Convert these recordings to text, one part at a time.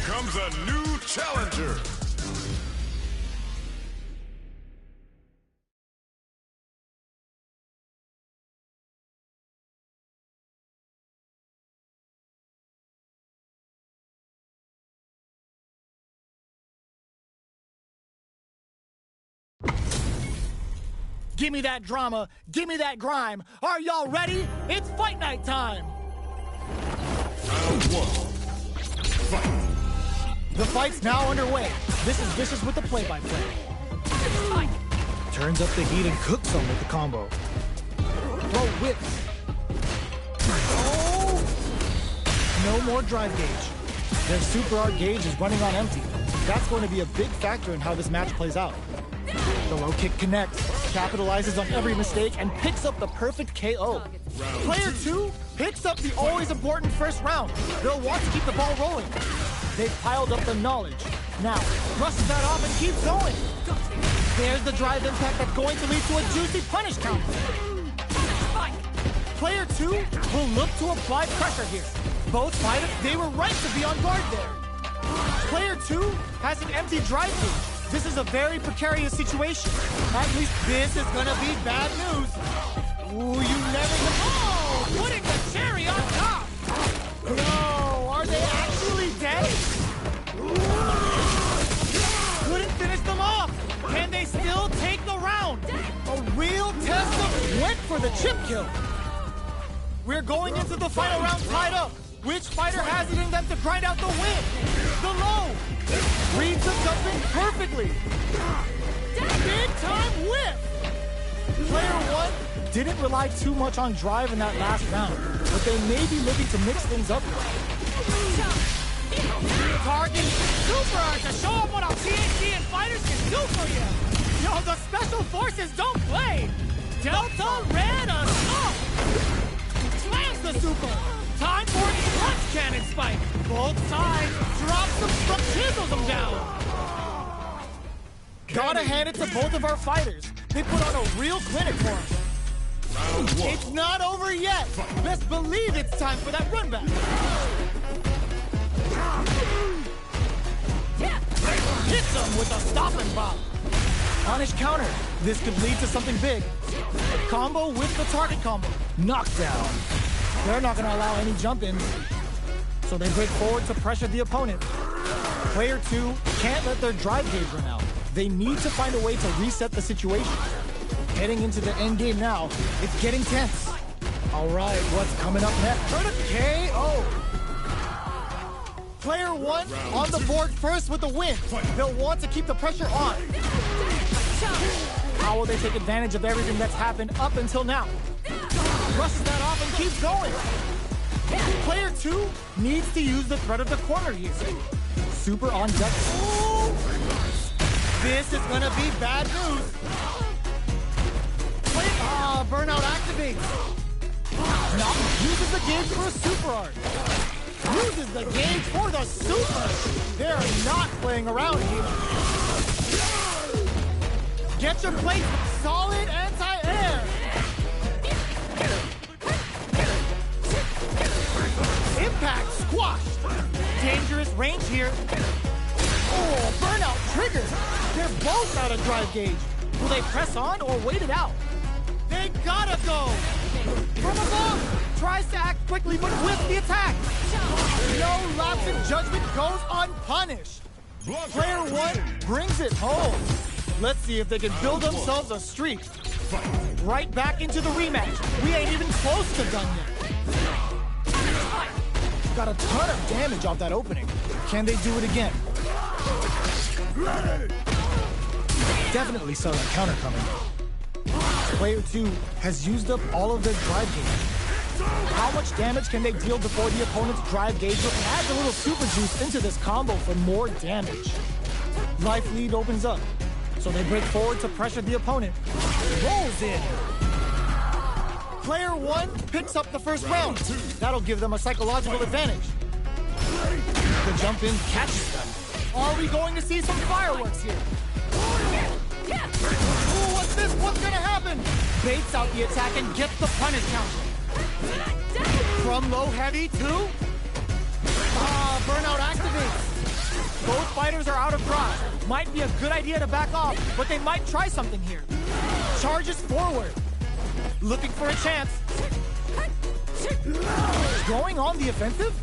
comes a new challenger. Give me that drama, give me that grime. Are y'all ready? It's fight night time! Round one. Fight. The fight's now underway. This is Vicious with the play-by-play. Turns up the heat and cooks them with the combo. Throw whips. Oh! No more drive gauge. Their super art gauge is running on empty. That's going to be a big factor in how this match plays out. The low kick connects, capitalizes on every mistake, and picks up the perfect KO. Player 2 picks up the always important first round. They'll want to keep the ball rolling. They've piled up the knowledge. Now, brushes that off and keeps going. There's the drive impact that's going to lead to a juicy punish counter. Player 2 will look to apply pressure here. Both fighters, they were right to be on guard there. Player 2 has an empty drive gauge. This is a very precarious situation. At least this is gonna be bad news. Ooh, you never know. Oh, putting the cherry on top. No, are they actually dead? Couldn't finish them off. Can they still take the round? A real test of went for the chip kill. We're going into the final round tied up. Which fighter has it in them to grind out the win? The low. Reads the jumping perfectly. Big time whip. Player 1 didn't rely too much on drive in that last round, but they may be looking to mix things up. Target super art to show them what our THC and fighters can do for you. Yo, the special forces don't play. Delta red assault. Slams the super. Time for the punch cannon spike. Both sides drops them, chisels them down. Gotta hand it to both of our fighters. They put on a real clinic for us. It's not over yet. Best believe it's time for that run back. Hits them with a stopping bomb. Punish counter. This could lead to something big. Combo with the target combo. Knockdown. They're not going to allow any jump-ins, so they break forward to pressure the opponent. Player 2 can't let their drive gauge run out. They need to find a way to reset the situation. Heading into the end game now, it's getting tense. All right, what's coming up next? For the KO! Player 1 on the board first with the win. They'll want to keep the pressure on. How will they take advantage of everything that's happened up until now? Rushes that off and keeps going. Player 2 needs to use the threat of the corner here. Super on deck. Ooh. This is gonna be bad news. Burnout activates. Now uses the gauge for a super art. Uses the gauge for the super. They're not playing around here. Get your plate. Solid anti-air. Impact squashed. Dangerous range here. Oh, burnout triggered. They're both out of drive gauge. Will they press on or wait it out? They gotta go. From above, tries to act quickly but whiffs the attack. No lapse in judgment goes unpunished. Player 1 brings it home. Let's see if they can build themselves a streak. Right back into the rematch. We ain't even close to done yet. Got a ton of damage off that opening. Can they do it again? Definitely saw that counter coming. Player 2 has used up all of their drive gauge. How much damage can they deal before the opponent's drive gauge adds a little super juice into this combo for more damage? Life lead opens up, so they break forward to pressure the opponent. Rolls in. Player 1 picks up the first round. That'll give them a psychological advantage. The jump in catches them. Are we going to see some fireworks here? Ooh, what's this? What's gonna happen? Baits out the attack and gets the punish counter. From low heavy to... burnout activates. Might be a good idea to back off, but they might try something here. Charges forward. Looking for a chance. Going on the offensive?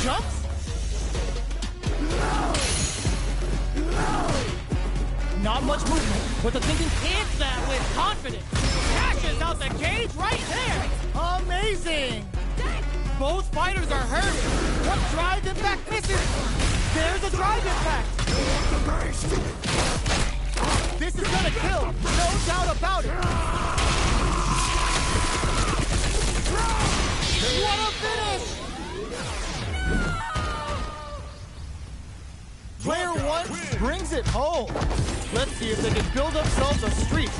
Jumps? Not much movement, but the thinking hits that with confidence. Cashes out the cage right there. Amazing. Both fighters are hurting. What drive impact misses? There's a drive impact. This is gonna kill, no doubt about it. What a finish! Player one brings it home. Let's see if they can build themselves a streak.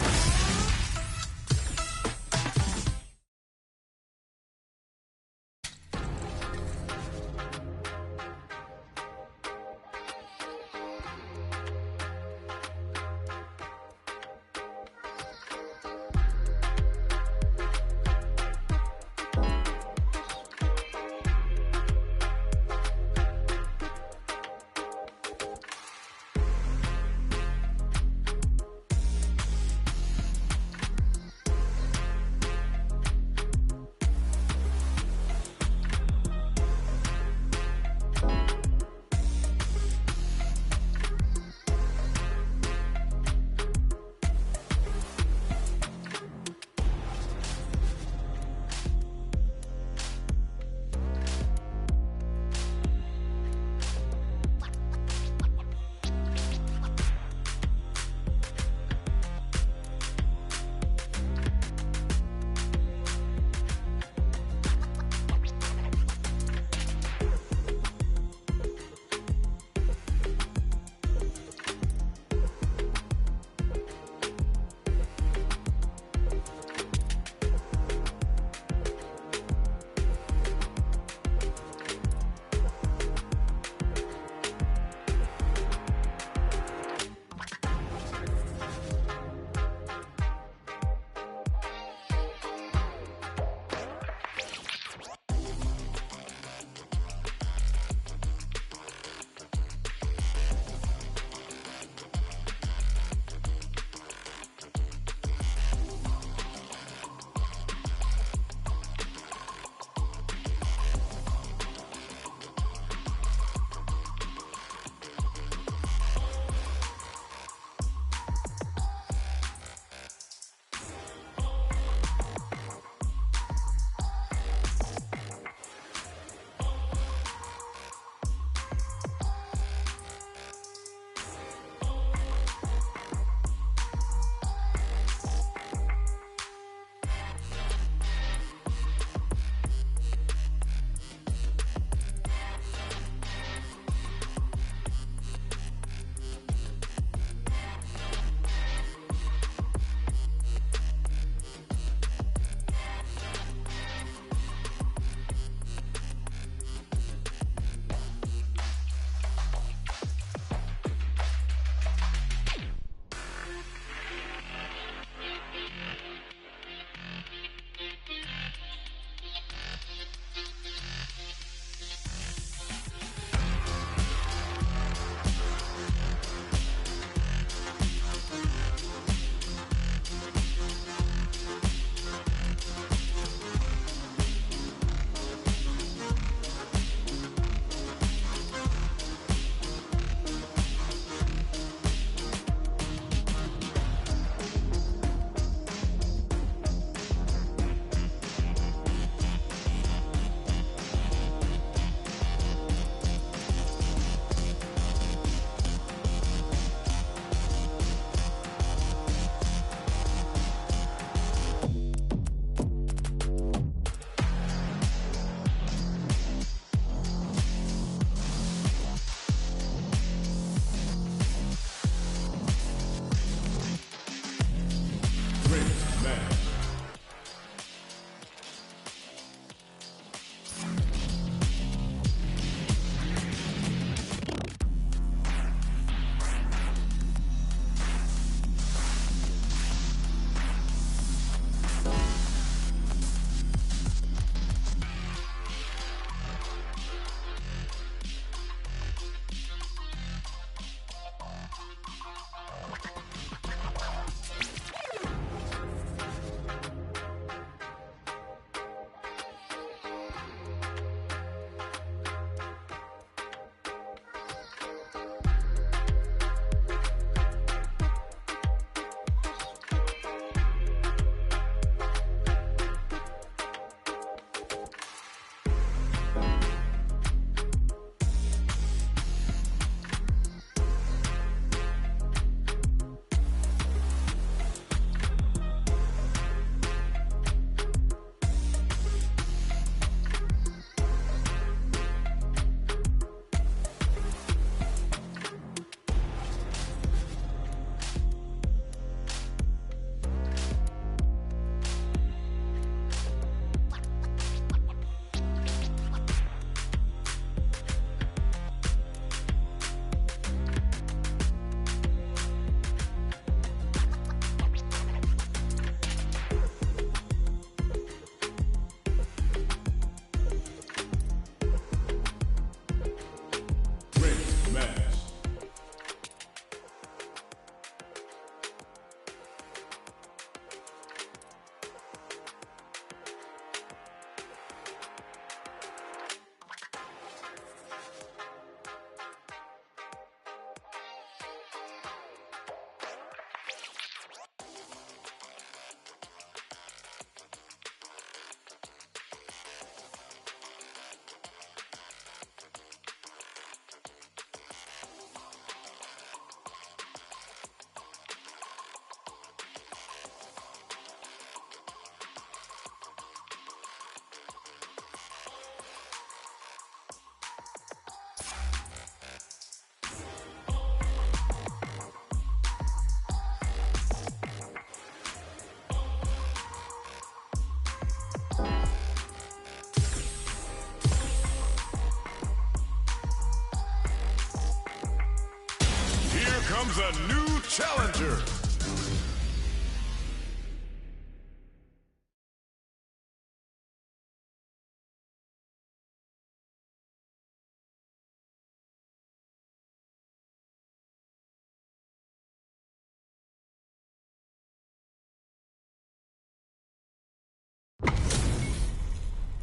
comes a new challenger.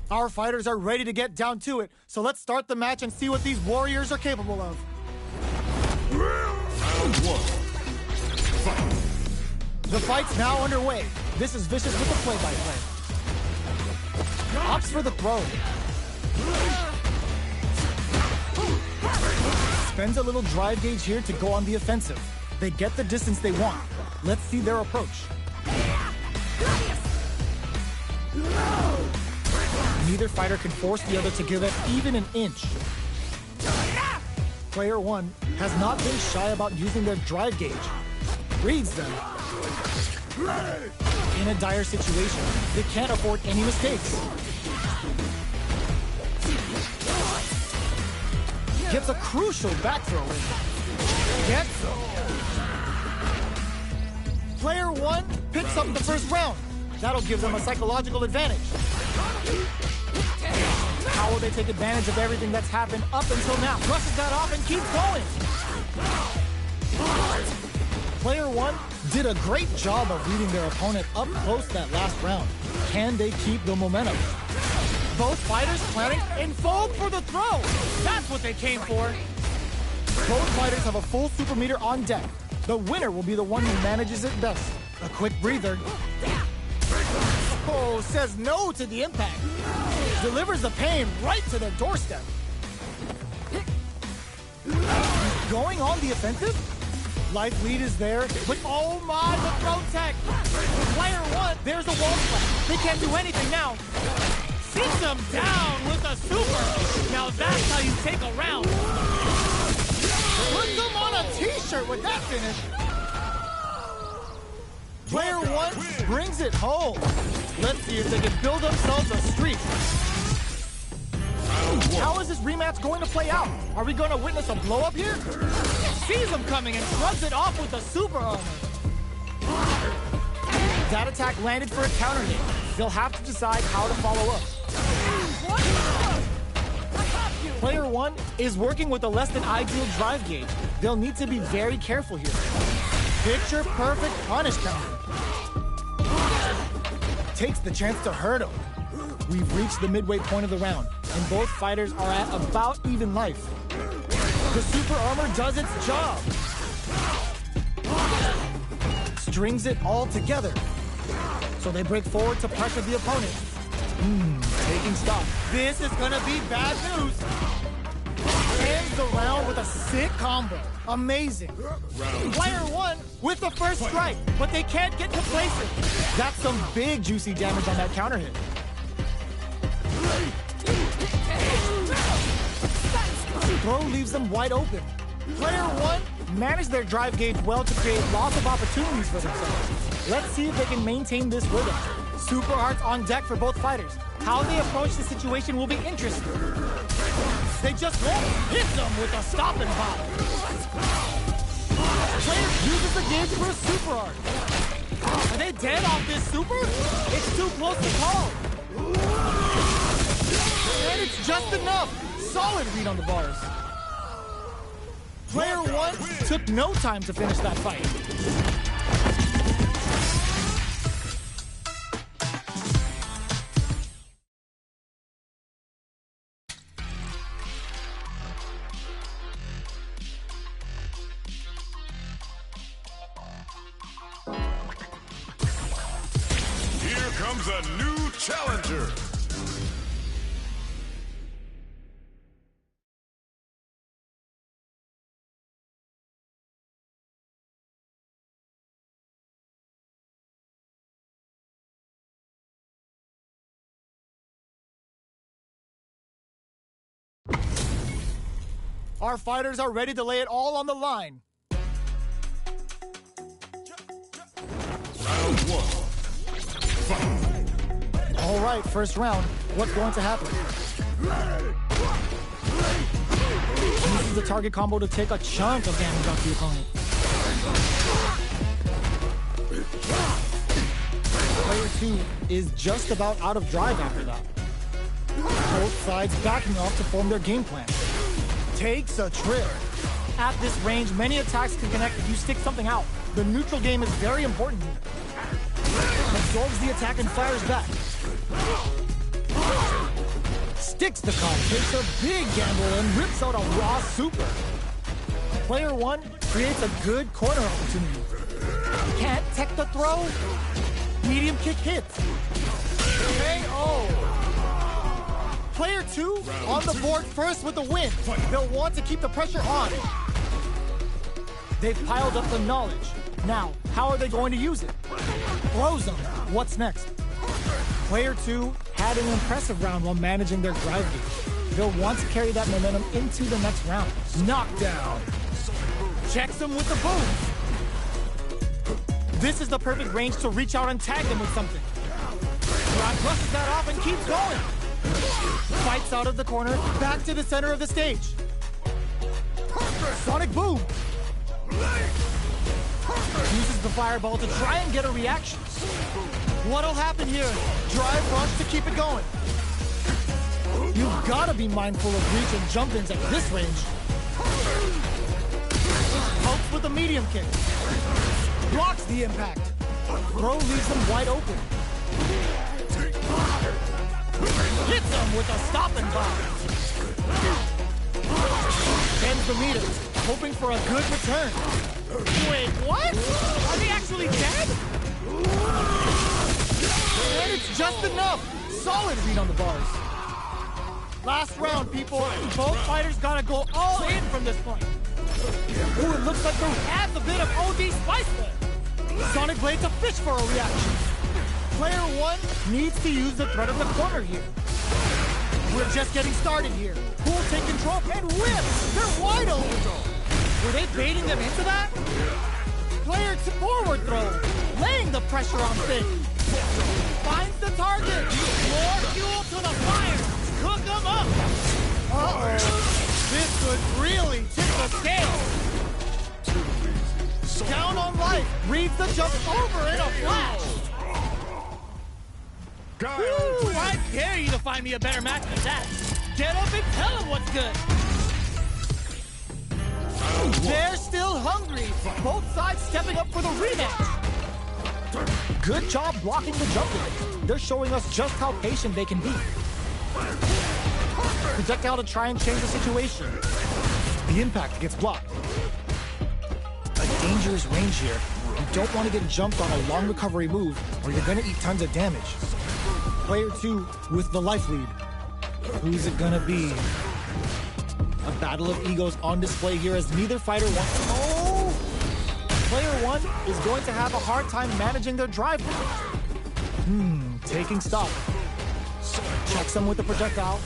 Our fighters are ready to get down to it, so let's start the match and see what these warriors are capable of. Round one. Fight. The fight's now underway. This is Vicious with the play-by-play. Opts for the throw. Spends a little drive gauge here to go on the offensive. They get the distance they want. Let's see their approach. Neither fighter can force the other to give it even an inch. Player one has not been shy about using their drive gauge. Reads them. In a dire situation, they can't afford any mistakes. Gets a crucial back throw in. Gets them. Player one picks up the first round. That'll give them a psychological advantage. How will they take advantage of everything that's happened up until now? Brushes that off and keeps going. Player one did a great job of reading their opponent up close that last round. Can they keep the momentum? Both fighters planning in fold for the throw. That's what they came for. Both fighters have a full super meter on deck. The winner will be the one who manages it best. A quick breather. Oh, says no to the impact. Delivers the pain right to their doorstep. Going on the offensive? Life lead is there, but oh my, the throw tech! Player one, there's a wall slap. They can't do anything now. Sits them down with a super. Now that's how you take a round. Put them on a t-shirt with that finish. Player one brings it home. Let's see if they can build themselves a streak. How is this rematch going to play out? Are we going to witness a blow-up here? Sees him coming and shrugs it off with a super armor. That attack landed for a counter hit. They'll have to decide how to follow up. Player one is working with a less than ideal drive gauge. They'll need to be very careful here. Picture perfect punish counter. Takes the chance to hurt him. We've reached the midway point of the round, and both fighters are at about even life. The super armor does its job. Strings it all together. So they break forward to pressure the opponent. Taking stock. This is gonna be bad news. Ends the round with a sick combo. Amazing. Player one with the first strike, but they can't get complacent. That's some big juicy damage on that counter hit. Throw leaves them wide open. Player one managed their drive gauge well to create lots of opportunities for themselves. Let's see if they can maintain this rhythm. Super hearts on deck for both fighters. How they approach the situation will be interesting. They just won't hit them with a stop and pop. Player uses the gauge for a super art. Are they dead off this super? It's too close to call. And it's just enough. Solid read on the bars. Player one took no time to finish that fight. Here comes a new challenger. Our fighters are ready to lay it all on the line. Round one. Fight. All right, first round. What's going to happen? Uses the target combo to take a chunk of damage off the opponent. Player 2 is just about out of drive after that. Both sides backing off to form their game plan. Takes a trip. At this range, many attacks can connect if you stick something out. The neutral game is very important here. Absorbs the attack and fires back. Sticks the card, takes a big gamble and rips out a raw super. Player 1 creates a good corner opportunity. Can't tech the throw. Medium kick hits. KO. Player 2 on the board first with the win. They'll want to keep the pressure on. They've piled up the knowledge. Now, how are they going to use it? Throw zone. What's next? Player 2 had an impressive round while managing their drive gauge. They'll want to carry that momentum into the next round. Knockdown. Checks them with the boom. This is the perfect range to reach out and tag them with something. Brock brushes that off and keeps going. Fights out of the corner, back to the center of the stage. Sonic boom. Uses the fireball to try and get a reaction. What'll happen here? Drive rush to keep it going. You've got to be mindful of reach and jump-ins at this range. Pokes with a medium kick. Blocks the impact. Throw leaves them wide open. Hits them with a stop and bomb. Bends the meters, hoping for a good return. Wait, what? Are they actually dead? And it's just enough. Solid read on the bars. Last round, people. Both fighters gotta go all in from this point. Ooh, it looks like there adds a bit of OD spice there. Sonic Blade to fish for a reaction. Player 1 needs to use the threat of the corner here. We're just getting started here. Who'll take control and whip? They're wide open. Were they baiting them into that? Player 2 forward throw, laying the pressure on Finn. Finds the target. More fuel to the fire. Cook them up. Uh-oh. This could really tip the scale. Down on life. Reads the jump over in a flash. Woo, I dare you to find me a better match than that. Get up and tell him what's good. They're still hungry. Both sides stepping up for the rematch. Good job blocking the jump in. They're showing us just how patient they can be. Projectile to try and change the situation. The impact gets blocked. A dangerous range here. You don't want to get jumped on a long recovery move or you're going to eat tons of damage. Player 2 with the life lead. Who's it going to be? A battle of egos on display here as neither fighter wants to... Oh! Player 1 is going to have a hard time managing their drive. Taking stock. Checks them with the projectile.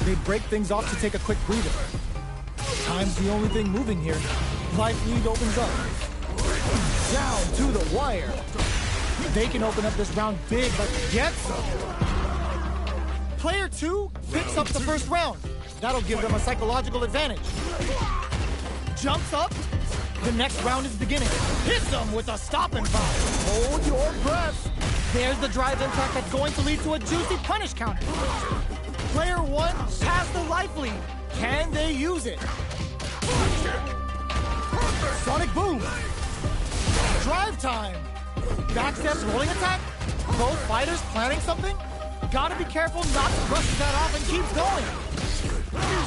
They break things off to take a quick breather. Time's the only thing moving here. Life lead opens up. Down to the wire. They can open up this round big, but gets some. Player 2 picks up the first round. That'll give them a psychological advantage. Jumps up. The next round is beginning. Hits them with a stop and bomb. Hold your breath. There's the drive impact that's going to lead to a juicy punish counter. Player 1 has the life lead. Can they use it? Sonic boom. Drive time. Backsteps rolling attack. Both fighters planning something. Gotta be careful not to brush that off and keeps going.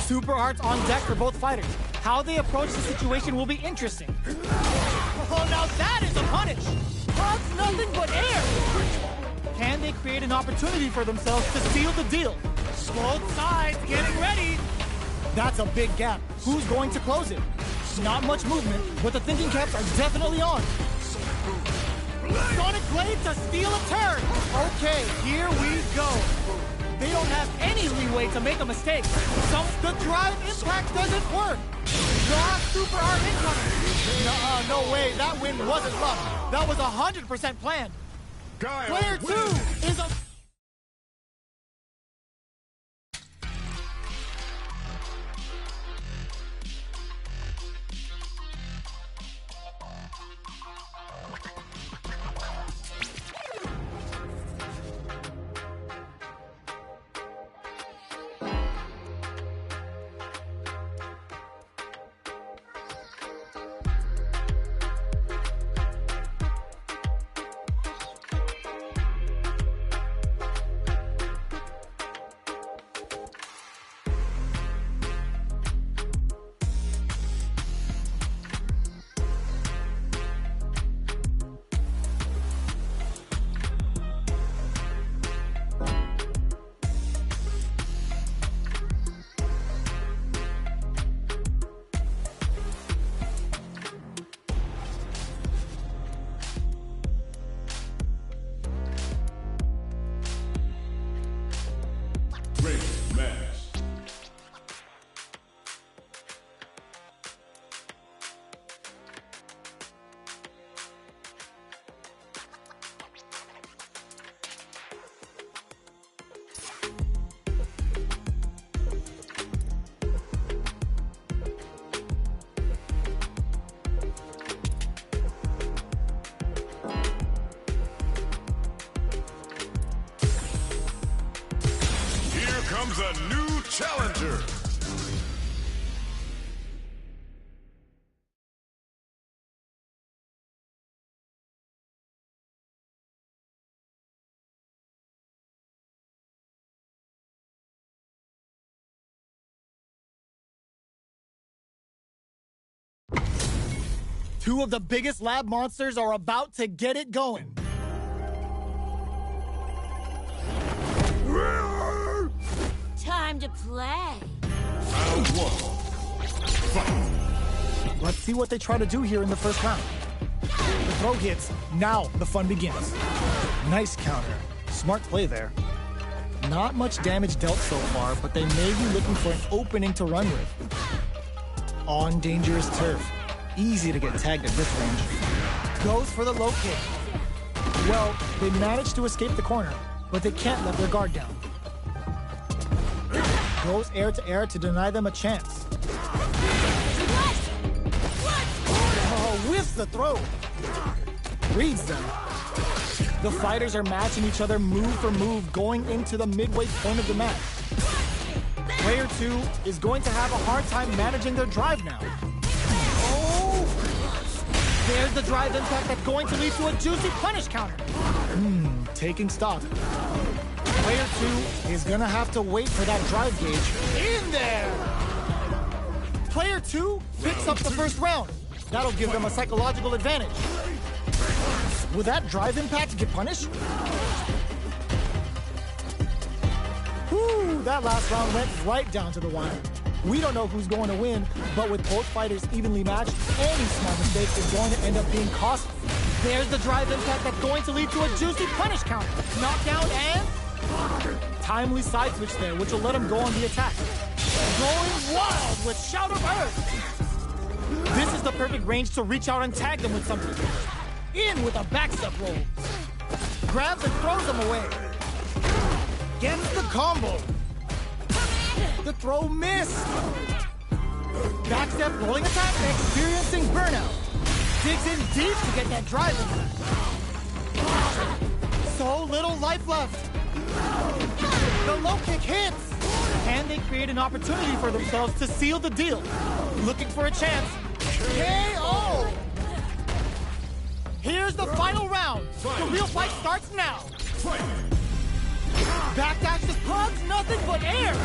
Super arts on deck for both fighters. How they approach the situation will be interesting. Oh, now that is a punish. That's nothing but air. Can they create an opportunity for themselves to seal the deal? Both sides getting ready. That's a big gap. Who's going to close it? Not much movement, but the thinking caps are definitely on. Sonic Blade to steal a turn. Okay, here we go. They don't have any leeway to make a mistake. The drive impact doesn't work. Draw super art incoming. No way, that win wasn't luck. That was 100% planned. Player 2 is a... a new challenger. Two of the biggest lab monsters are about to get it going. Time to play. Round one. Fight. Let's see what they try to do here in the first round. The throw hits. Now the fun begins. Nice counter. Smart play there. Not much damage dealt so far, but they may be looking for an opening to run with. On dangerous turf. Easy to get tagged at this range. Goes for the low kick. Well, they managed to escape the corner, but they can't let their guard down. Goes air to air to deny them a chance. Oh, whiffs the throw. Reads them. The fighters are matching each other move for move going into the midway point of the match. Player 2 is going to have a hard time managing their drive now. There's the drive impact that's going to lead to a juicy punish counter. Taking stock. Player 2 is gonna have to wait for that drive gauge. In there! Player 2 picks up the first round. That'll give them a psychological advantage. Will that drive impact get punished? Whew, that last round went right down to the wire. We don't know who's going to win, but with both fighters evenly matched, any small mistake is going to end up being costly. There's the drive impact that's going to lead to a juicy punish counter. Knockdown and timely side switch there, which will let him go on the attack. Going wild with Shout of Earth. This is the perfect range to reach out and tag them with something. In with a backstep roll. Grabs and throws them away. Gets the combo. The throw missed. Backstep rolling attack, experiencing burnout. Digs in deep to get that drive in. So little life left. The low kick hits. And they create an opportunity for themselves to seal the deal. Looking for a chance. KO! Here's the final round. The real fight starts now. Backdash just plugs nothing but air.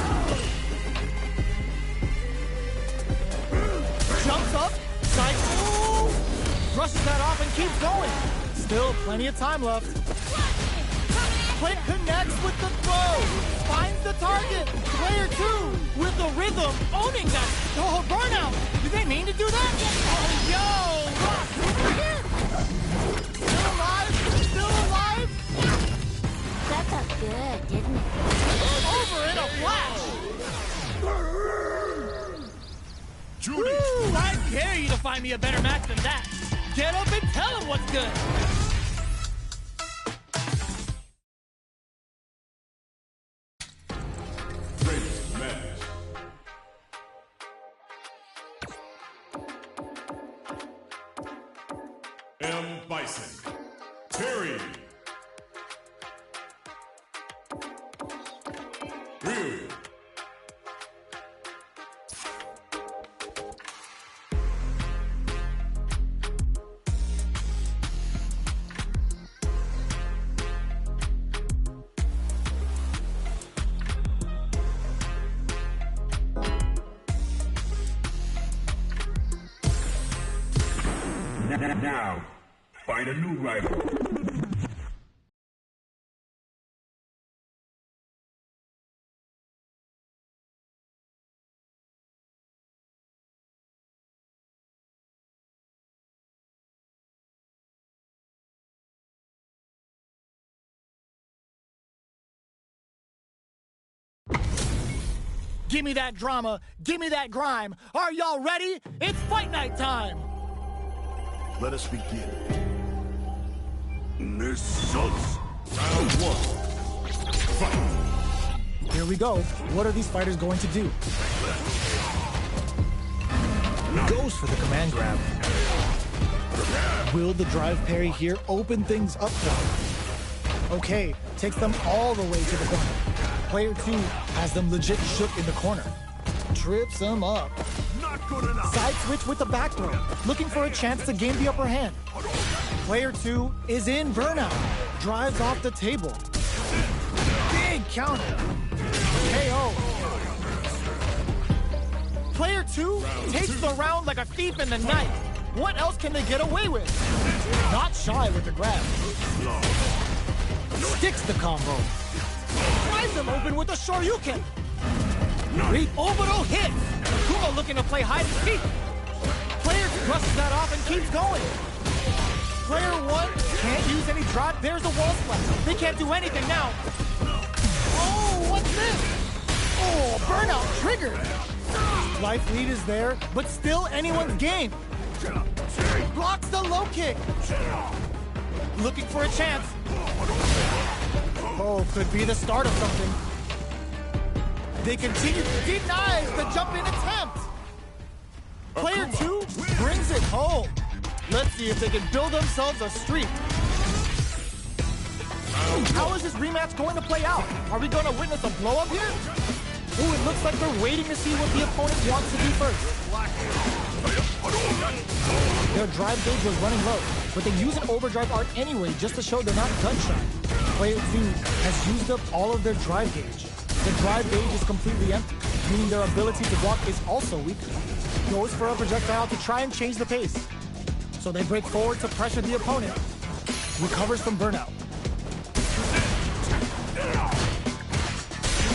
Jumps up, side move, brushes that off and keeps going. Still plenty of time left. Quick connects with the throw. Finds the target. Player 2 with the rhythm, owning that. Oh, burnout. Did they mean to do that? Oh, yo. Still alive? Still alive? That felt good, didn't it? Over in a flash. Judy. I dare you to find me a better match than that. Get up and tell him what's good. Greatest match. M. Bison. Terry. Ryu. Now, find a new rival. Give me that drama. Give me that grime. Are y'all ready? It's fight night time. Let us begin. Missiles. Round one. Fight. Here we go. What are these fighters going to do? Goes for the command grab. Will the drive parry here open things up for him? Okay, takes them all the way to the corner. Player 2 Has them legit shook in the corner. Trips them up. Not good enough. Side switch with the back throw, looking for a chance to gain the upper hand. Player 2 is in burnout. Drives off the table. Big counter. KO. Player 2 takes the round like a thief in the night. What else can they get away with? Not shy with the grab. Sticks the combo. Tries him open with a Shoryuken. Great orbital hit. Kuma looking to play hide and seek. Player 2 brushes that off and keeps going. Player 1 can't use any drop. There's a wall splash. They can't do anything now. Oh, what's this? Oh, burnout triggered. Life lead is there, but still anyone's game. Blocks the low kick. Looking for a chance. Oh, could be the start of something. They continue. Denies the jump in attempt. Player 2 brings it home. Let's see if they can build themselves a streak. How is this rematch going to play out? Are we going to witness a blow up here? Ooh, it looks like they're waiting to see what the opponent wants to do first. Their drive gauge was running low, but they use an overdrive art anyway just to show they're not gun-shy. Player 2 has used up all of their drive gauge. The drive gauge is completely empty, meaning their ability to block is also weaker. Goes for a projectile to try and change the pace. So they break forward to pressure the opponent. Recovers from burnout.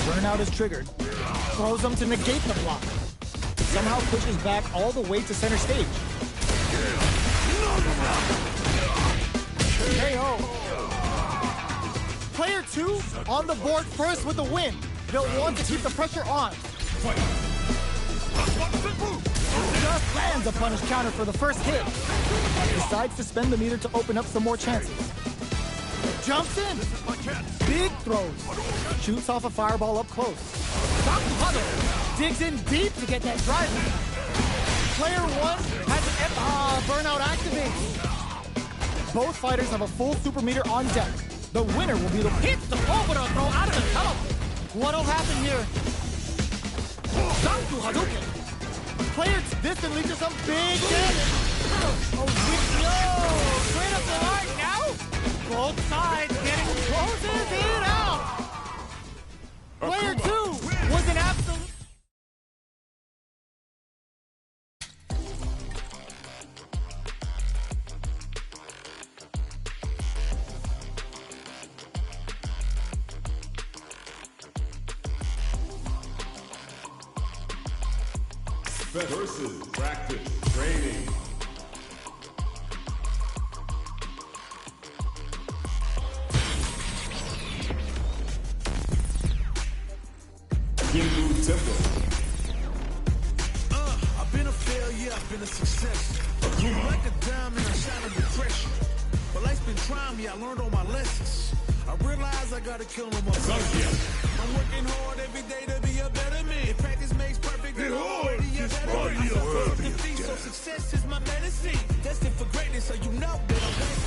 Burnout is triggered. Throws them to negate the block. Somehow pushes back all the way to center stage. KO. Player 2 on the board first with the win. They'll want to keep the pressure on. Just lands a punish counter for the first hit. Decides to spend the meter to open up some more chances. Jumps in. Big throws. Shoots off a fireball up close. Digs in deep to get that drive. Player 1 has an burnout activates. Both fighters have a full super meter on deck. The winner will be the hit the overall throw out of the tunnel. What'll happen here? Player, this can lead to some big damage. Oh, no! Straight up the line now. Both sides getting closes it out. Player 2 was an absolute. Versus practice training. I've been a failure, I've been a success. Like a diamond, I shine under pressure. But life's been trying me, I learned all my lessons. I realize I gotta kill them all. I'm working hard every day to be a better man. If practice makes perfect, then already a better man. I suffer defeat, so success is my medicine. Destined for greatness, so you know that I'm ready.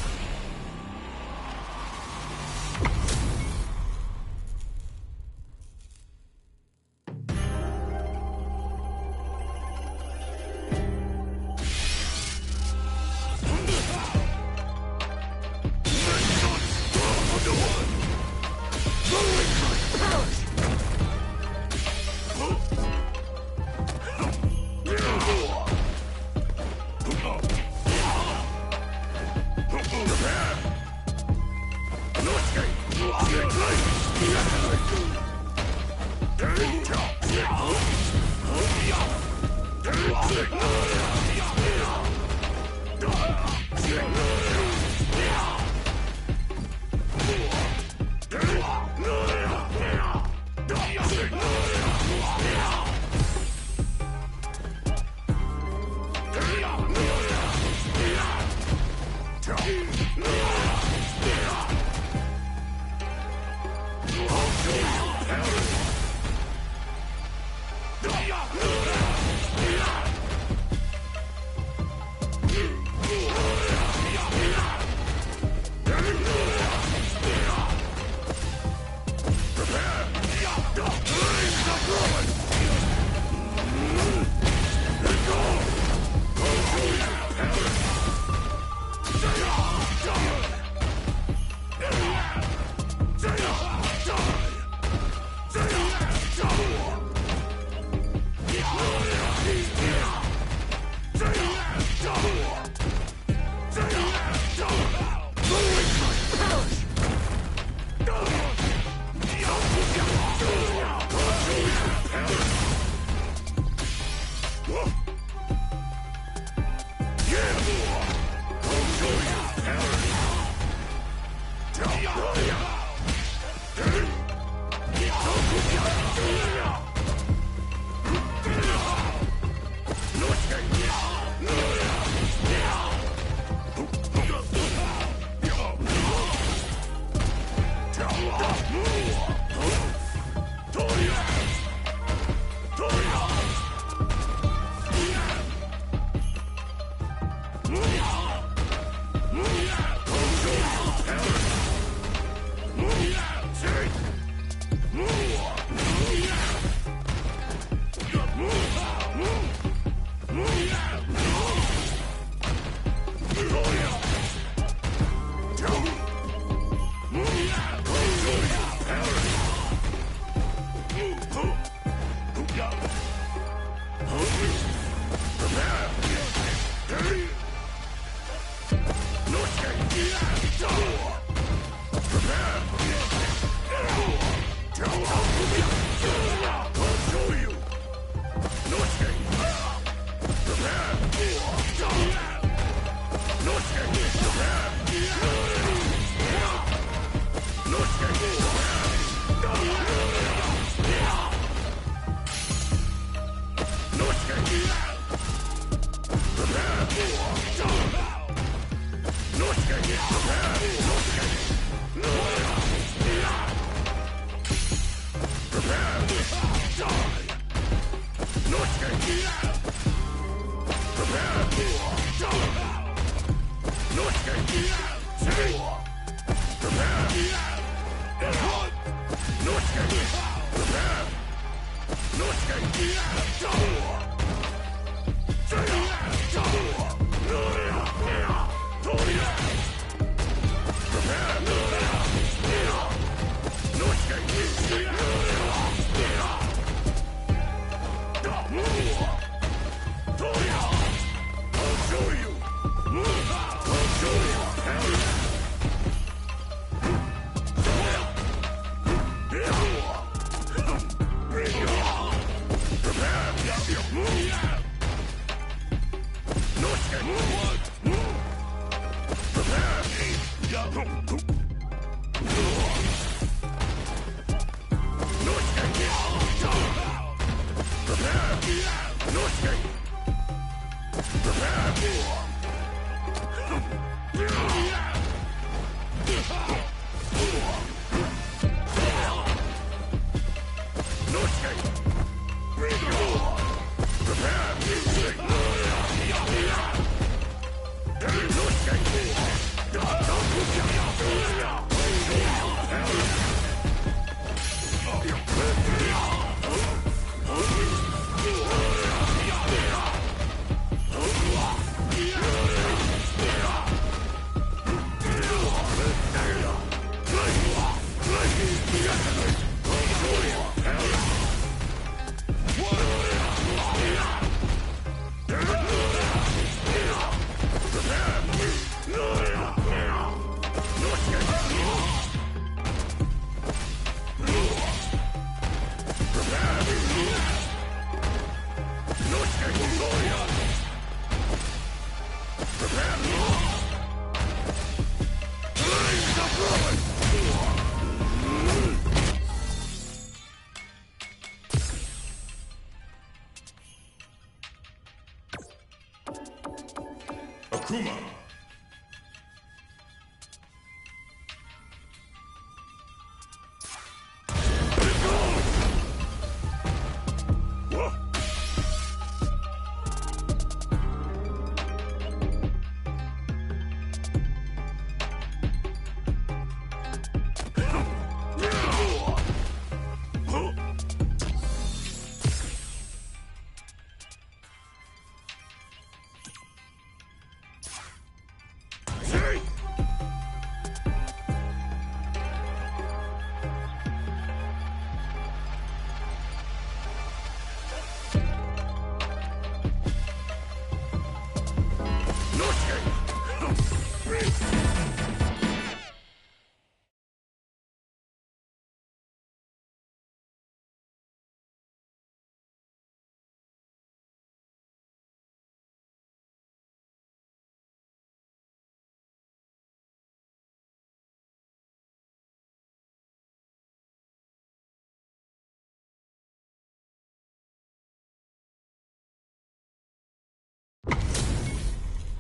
Akuma.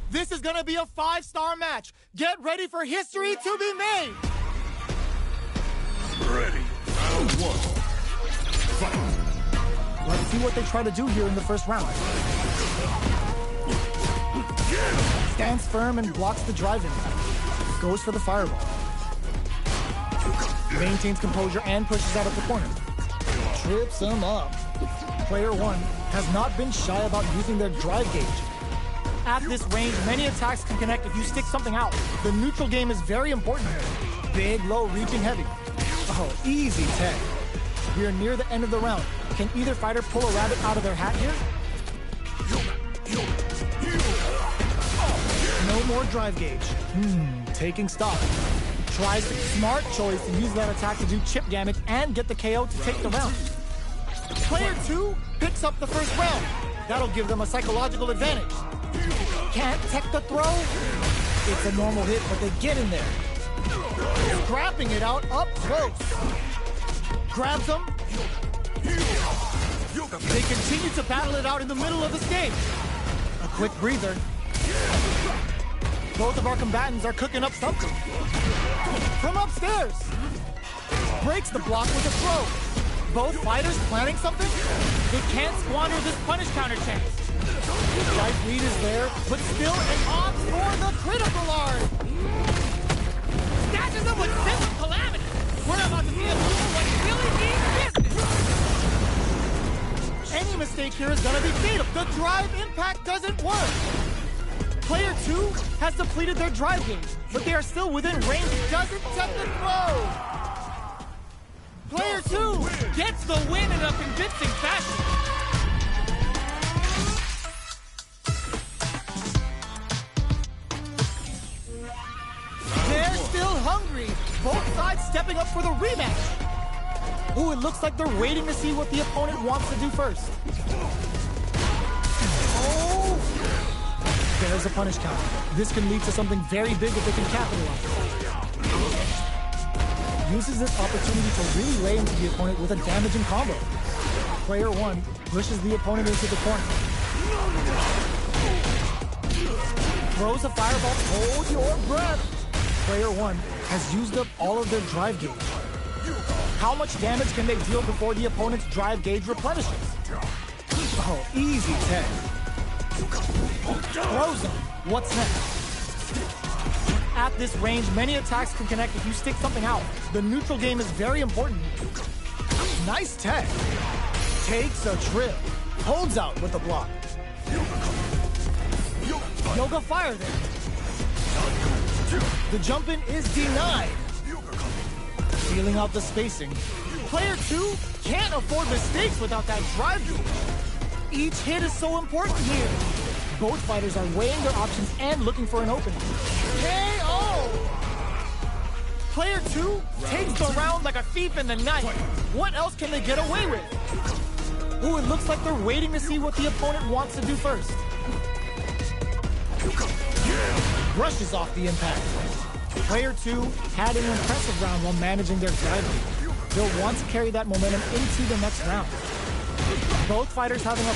This is gonna be a 5-star match. Get ready for history to be made. Ready. Round one. Fight. Let's see what they try to do here in the first round. Stands firm and blocks the drive-in. Goes for the fireball. Maintains composure and pushes out of the corner. Trips him up. Player one has not been shy about using their drive gauge. At this range, many attacks can connect if you stick something out. The neutral game is very important here. Big, low, reaching heavy. Oh, easy tag. We are near the end of the round. Can either fighter pull a rabbit out of their hat here? No more drive gauge. Taking stock. Tries the smart choice to use that attack to do chip damage and get the KO to take the round. Player 2 picks up the first round. That'll give them a psychological advantage. Can't tech the throw? It's a normal hit, but they get in there. Scrapping it out up close. Grabs them. They continue to battle it out in the middle of this game. A quick breather. Both of our combatants are cooking up something. From upstairs. Breaks the block with a throw. Both fighters planning something? They can't squander this punish counter chance. Right lead is there, but still it opts for the critical art. Stashes them with simple calamity. We're about to see a duel what really means business. Any mistake here is gonna be fatal. The drive impact doesn't work. Player 2 has depleted their drive gauge, but they are still within range. Doesn't set the throw. Player 2 Gets the win in a convincing fashion. They're still hungry. Both sides stepping up for the rematch. Ooh, it looks like they're waiting to see what the opponent wants to do first. Oh! There's a punish counter. This can lead to something very big if they can capitalize. Uses this opportunity to really lay into the opponent with a damaging combo. Player 1 pushes the opponent into the corner. Throws a fireball. Hold your breath. Player 1 has used up all of their drive gauge. How much damage can they deal before the opponent's drive gauge replenishes? Oh, easy tech. Throws him. What's next? At this range, many attacks can connect if you stick something out. The neutral game is very important. Nice tech. Takes a trip. Holds out with the block. Yoga fire there. The jump in is denied. Feeling out the spacing. Player 2 can't afford mistakes without that drive gauge. Each hit is so important here. Both fighters are weighing their options and looking for an opening. KO! Player 2 takes the round like a thief in the night. What else can they get away with? Ooh, it looks like they're waiting to see what the opponent wants to do first. Brushes off the impact. Player 2 had an impressive round while managing their driving. They'll want to carry that momentum into the next round. Both fighters having a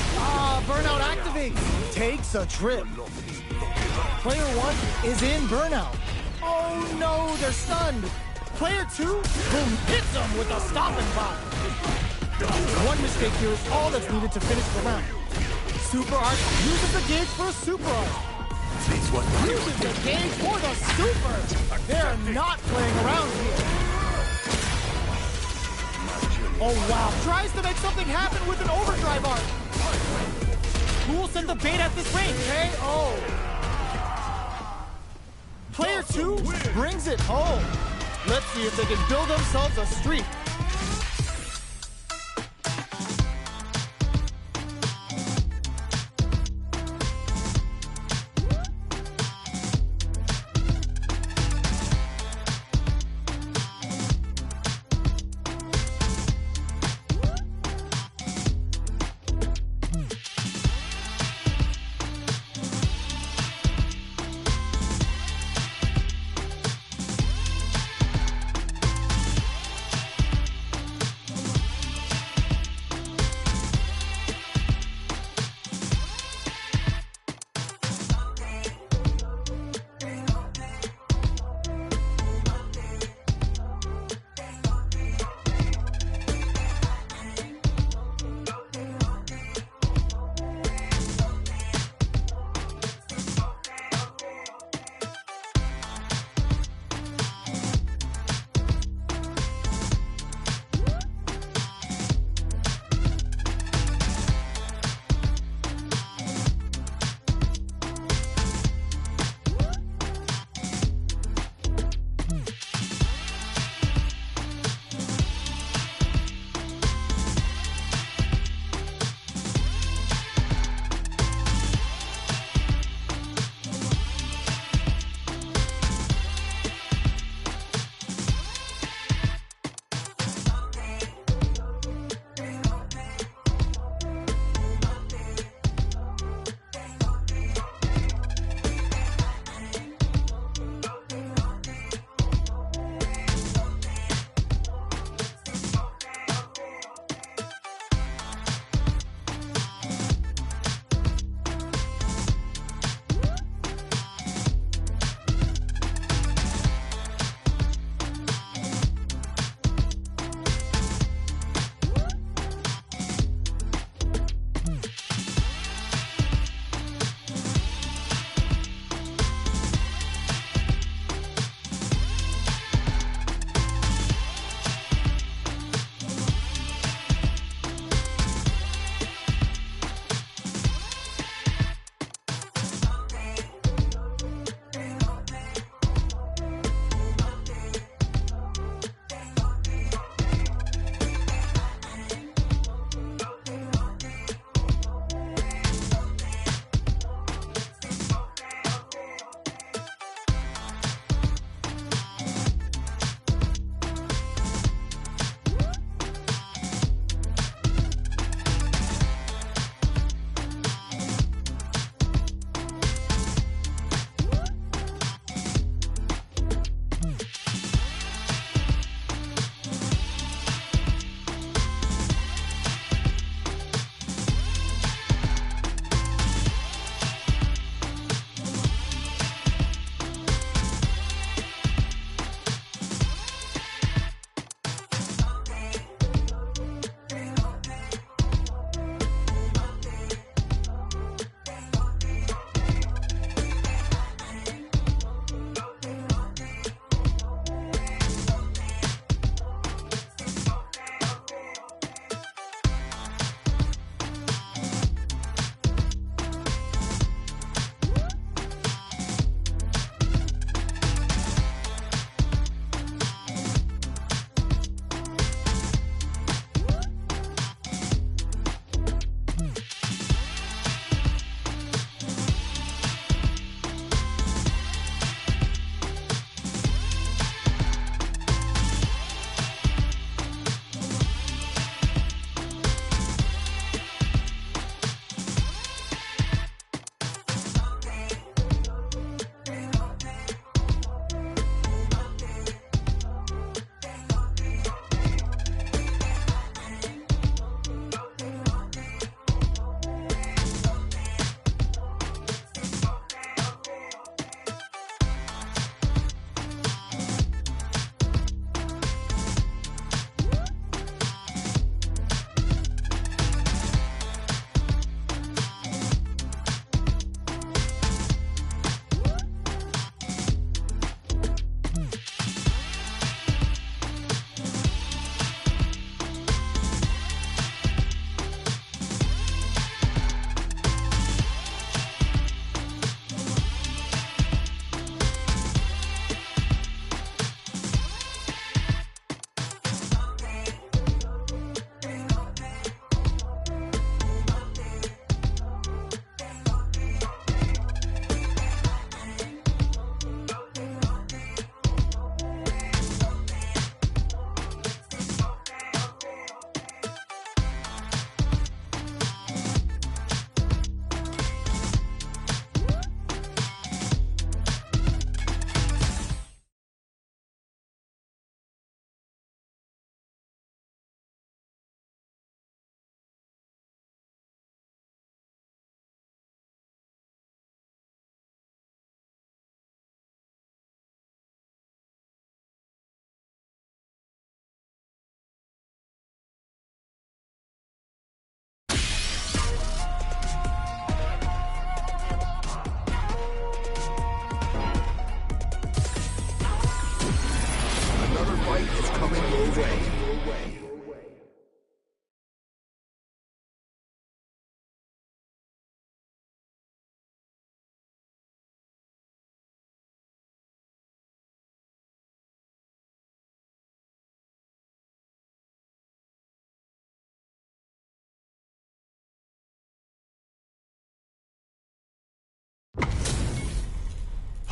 burnout activates. Takes a trip. Player 1 is in burnout. Oh no, they're stunned. Player 2 boom, hits them with a stopping block. One mistake here is all that's needed to finish the round. Super Art uses the gauge for a super art. Uses the gauge for the super. They're not playing around here. Oh wow, tries to make something happen with an overdrive art. Who will send the bait at this range? KO. Player 2 brings it home. Let's see if they can build themselves a streak.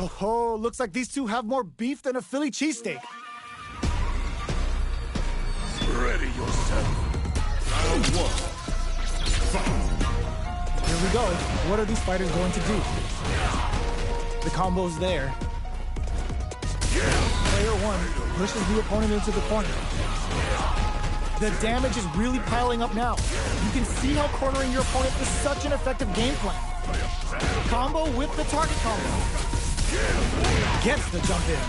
Oh, looks like these two have more beef than a Philly cheesesteak. Ready yourself. Round one. Here we go. What are these fighters going to do? The combo's there. Player one pushes the opponent into the corner. The damage is really piling up now. You can see how cornering your opponent is such an effective game plan. Combo with the target combo. Gets the jump in.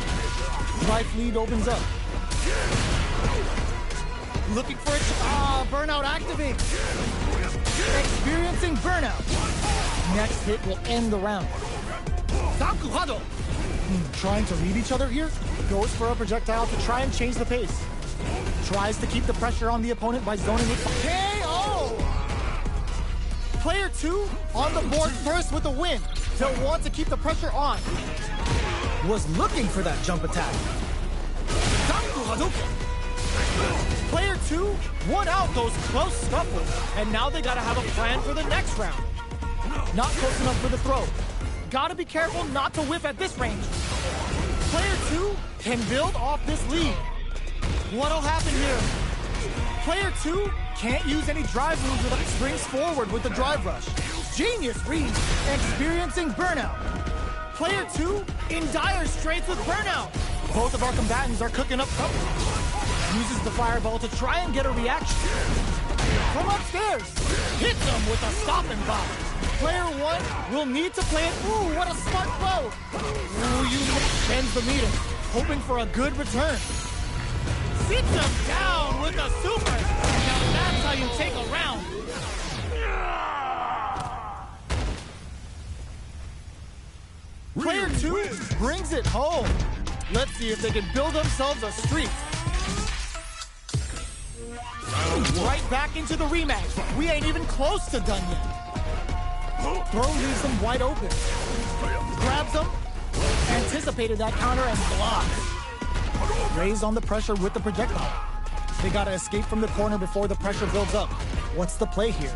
Life lead opens up. Looking for a burnout activates. Experiencing burnout. Next hit will end the round. Trying to read each other here. Goes for a projectile to try and change the pace. Tries to keep the pressure on the opponent by zoning with KO! Player two on the board first with a win. They'll want to keep the pressure on. Was looking for that jump attack. Player two won out those close scuffles, and now they gotta have a plan for the next round. Not close enough for the throw. Gotta be careful not to whiff at this range. Player two can build off this lead. What'll happen here? Player two can't use any drive moves without springs forward with the drive rush. Genius read, experiencing burnout. Player two in dire straits with burnout. Both of our combatants are cooking up trouble. Uses the fireball to try and get a reaction. From upstairs, hit them with a stop and pop. Player one will need to play it. Ooh, what a smart blow. Ooh, you extends the meter, hoping for a good return. Sit them down with a super. Now that's how you take a round. Player two brings it home. Let's see if they can build themselves a streak. Right back into the rematch. We ain't even close to done yet. Throw leaves them wide open. Grabs them. Anticipated that counter and blocks. Raise on the pressure with the projectile. They gotta escape from the corner before the pressure builds up. What's the play here?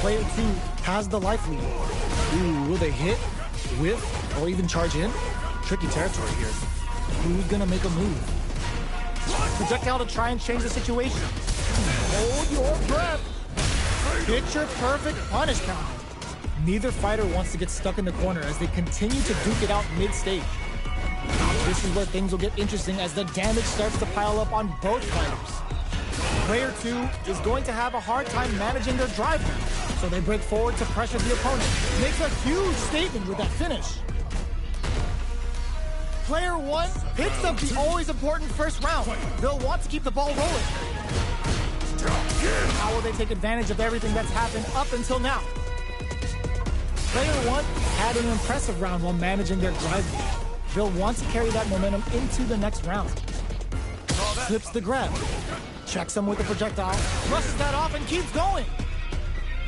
Player two has the life lead. Ooh, will they hit, whiff, or even charge in? Tricky territory here. Who's gonna make a move? Projectile to try and change the situation. Hold your breath. Picture perfect punish counter. Neither fighter wants to get stuck in the corner as they continue to duke it out mid-stage. This is where things will get interesting as the damage starts to pile up on both fighters. Player two is going to have a hard time managing their drive now, so they break forward to pressure the opponent. Makes a huge statement with that finish. Player one picks up the always important first round. They'll want to keep the ball rolling. How will they take advantage of everything that's happened up until now? Player one had an impressive round while managing their drive game. They'll want to carry that momentum into the next round. Slips the grab. Checks him with a projectile. Rushes that off and keeps going.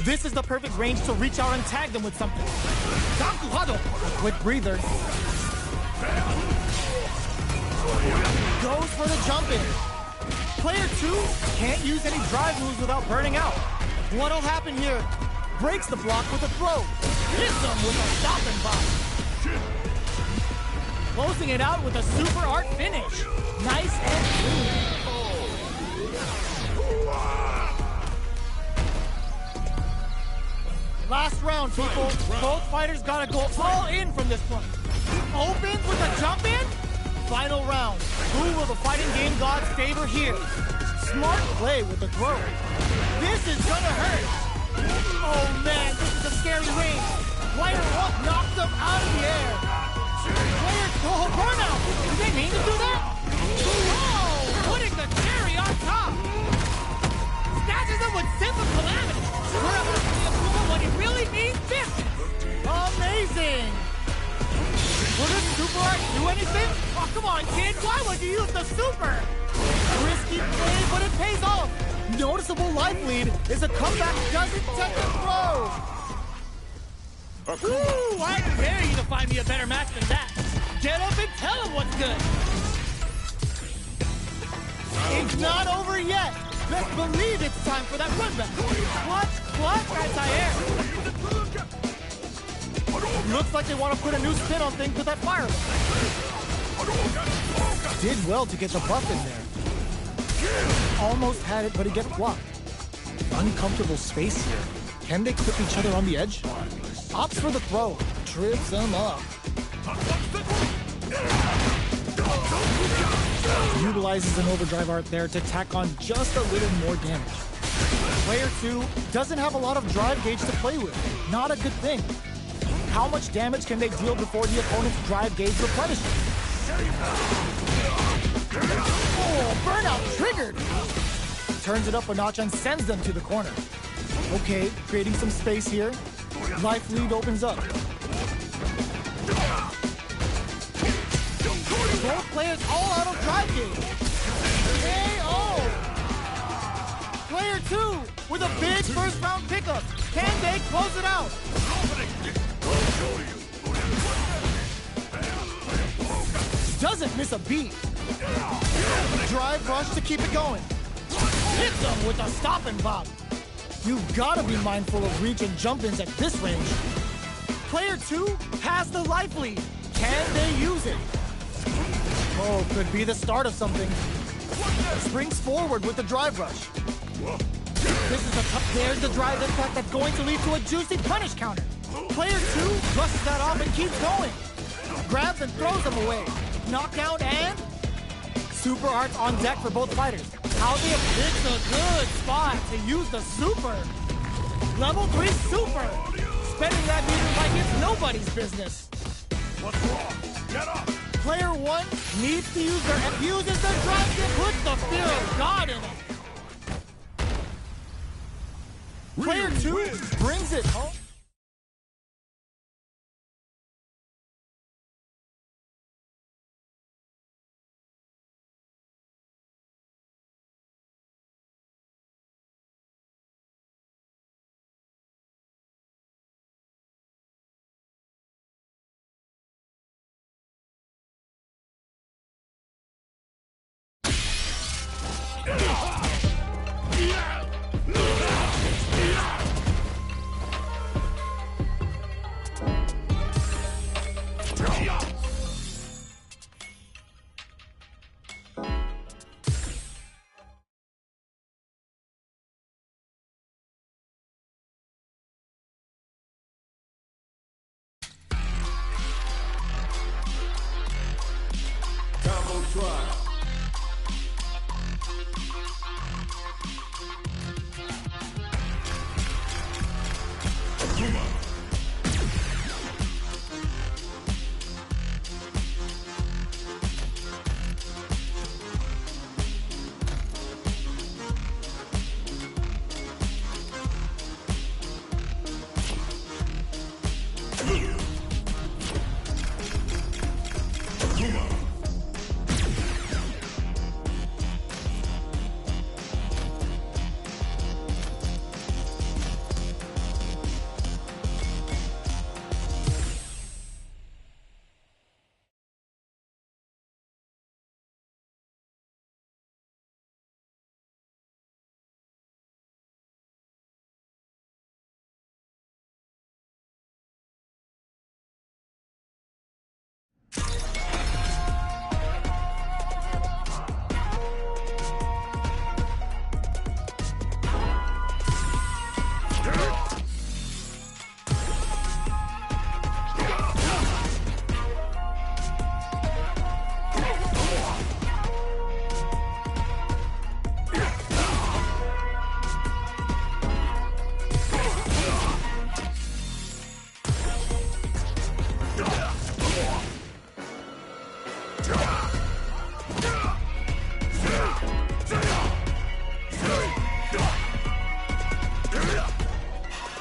This is the perfect range to reach out and tag them with something. A quick breather. Goes for the jump in. Player two can't use any drive moves without burning out. What'll happen here? Breaks the block with a throw. Hits them with a stop and pop. Closing it out with a super art finish. Nice and clean. Last round, people. Both fighters gotta go all in from this point. Opens with a jump in. Final round. Who will the fighting game gods favor here? Smart play with the throw. This is gonna hurt. Oh man, this is a scary range. Player one knocks them out of the air. Player burnout. Did they mean to do that? Oh, putting the cherry on top. Snatches them with simple calamity. We're about to see a fool when he really means business. Amazing. Will this super art do anything? Oh, come on, kid. Why would you use the super? Risky play, but it pays off. Noticeable life lead is a comeback doesn't touch the throw. Ooh, I dare you to find me a better match than that. Get up and tell him what's good. It's not over yet. Let's believe it's time for that run back. Clutch, anti-air. Looks like they want to put a new spin on things with that fire. Did well to get the buff in there. Almost had it, but he gets blocked. Uncomfortable space here. Can they clip each other on the edge? Opts for the throw. Trips them up. Utilizes an overdrive art there to tack on just a little more damage. Player 2 doesn't have a lot of drive gauge to play with. Not a good thing. How much damage can they deal before the opponent's drive gauge replenishes? Oh, burnout triggered! Turns it up a notch and sends them to the corner. Okay, creating some space here. Life lead opens up. Both players all out of drive gauge. KO! Player 2 with a big first round pickup. Can they close it out? Doesn't miss a beat. Drive rush to keep it going. Hits them with a stop and bop. You've got to be mindful of reach and jump-ins at this range. Player 2 has the life lead. Can they use it? Oh, could be the start of something. Springs forward with the drive rush. This is a tough. There's the drive impact that's going to lead to a juicy punish counter. Player 2 brushes that off and keeps going. Grabs and throws them away. Knockdown and super arts on deck for both fighters. How they have picked a good spot to use the super. Level 3 super. Spending that meter like it's nobody's business. What's wrong? Get up! Player 1 needs to use their uses their drive to put the fear of God in it. Player 2 brings it home. Combo trial.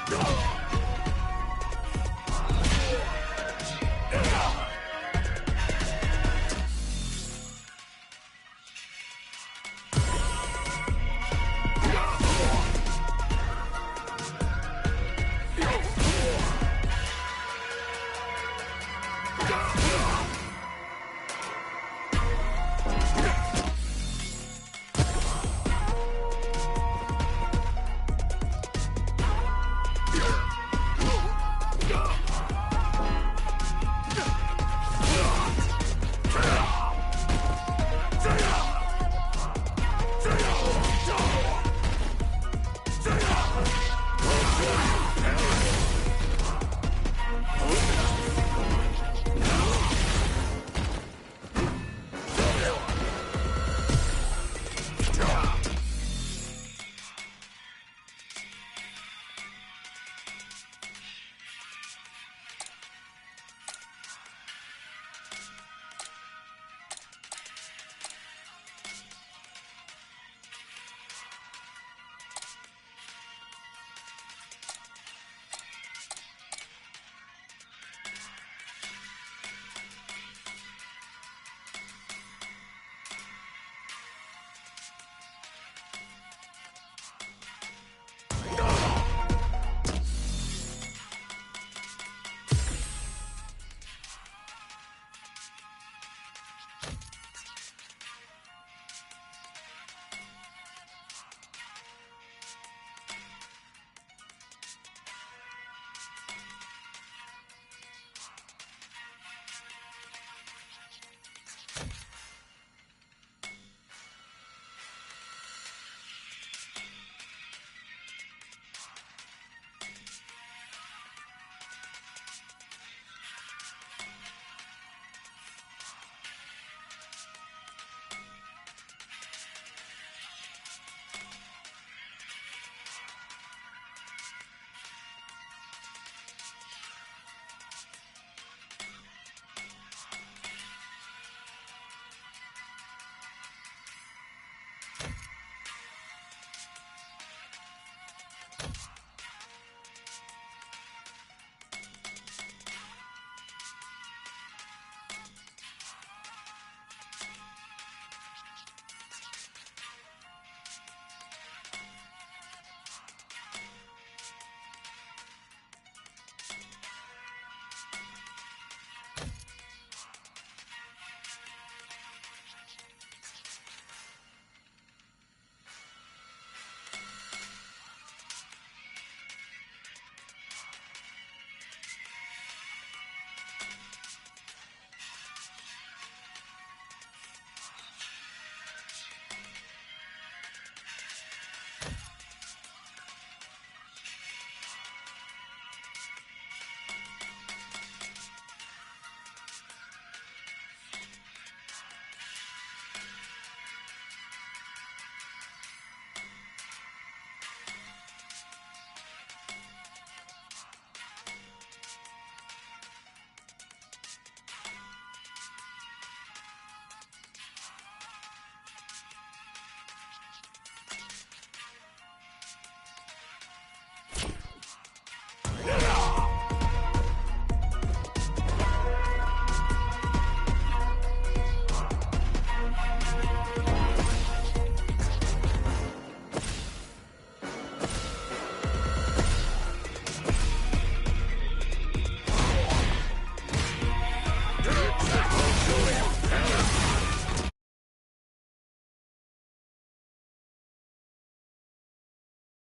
Go!